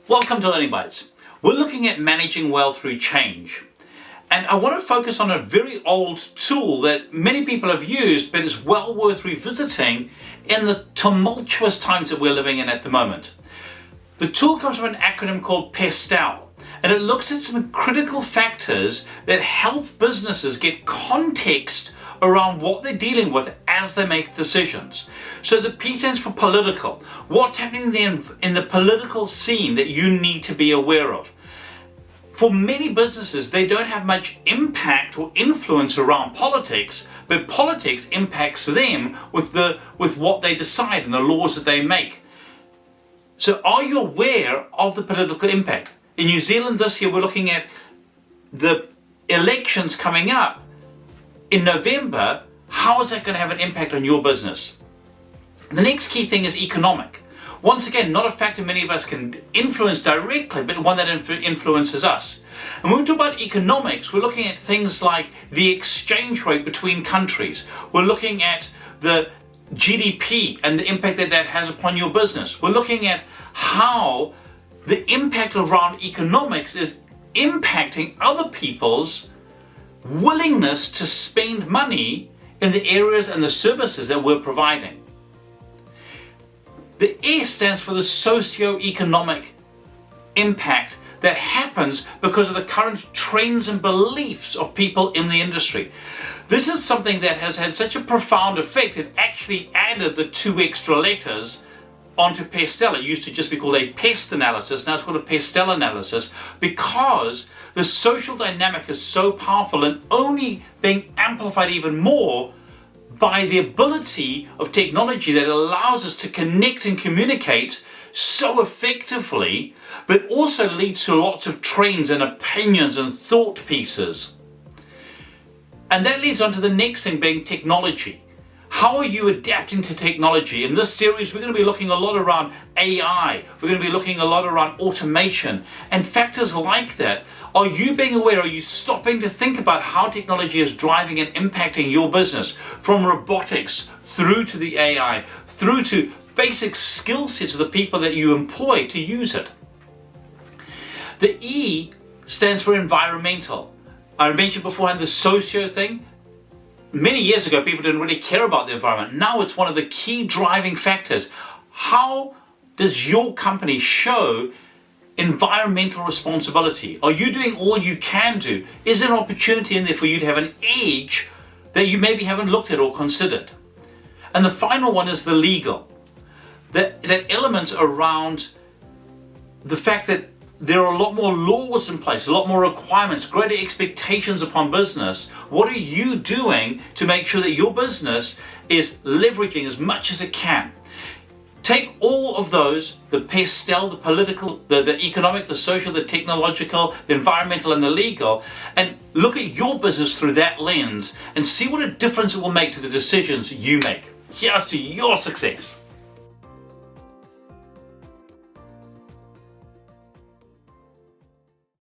Welcome to Learning Bites. We're looking at managing well through change. And I want to focus on a very old tool that many people have used, but is well worth revisiting in the tumultuous times that we're living in at the moment. The tool comes from an acronym called PESTEL, and it looks at some critical factors that help businesses get context around what they're dealing with as they make decisions. So the P stands for political. What's happening in the political scene that you need to be aware of? For many businesses, they don't have much impact or influence around politics, but politics impacts them with what they decide and the laws that they make. So are you aware of the political impact? In New Zealand this year, we're looking at the elections coming up in November. How is that going to have an impact on your business? The next key thing is economic. Once again, not a factor many of us can influence directly, but one that influences us. And when we talk about economics, we're looking at things like the exchange rate between countries. We're looking at the GDP and the impact that that has upon your business. We're looking at how the impact around economics is impacting other people's willingness to spend money in the areas and the services that we're providing. The S stands for the socio-economic impact that happens because of the current trends and beliefs of people in the industry. This is something that has had such a profound effect, it actually added the 2 extra letters onto PESTEL. It used to just be called a PEST analysis, now it's called a PESTEL analysis, because the social dynamic is so powerful and only being amplified even more by the ability of technology that allows us to connect and communicate so effectively, but also leads to lots of trends and opinions and thought pieces. And that leads on to the next thing, being technology. How are you adapting to technology? In this series, we're going to be looking a lot around AI. We're going to be looking a lot around automation and factors like that. Are you being aware? Are you stopping to think about how technology is driving and impacting your business? From robotics through to the AI, through to basic skill sets of the people that you employ to use it. The E stands for environmental. I mentioned beforehand the socio thing. Many years ago, people didn't really care about the environment. Now it's one of the key driving factors. How does your company show environmental responsibility? Are you doing all you can do? Is there an opportunity in there for you to have an edge that you maybe haven't looked at or considered? And the final one is the legal. That element around the fact that there are a lot more laws in place, a lot more requirements, greater expectations upon business. What are you doing to make sure that your business is leveraging as much as it can? Take all of those, the PESTEL, the political, the economic, the social, the technological, the environmental and the legal, and look at your business through that lens and see what a difference it will make to the decisions you make. Here's to your success.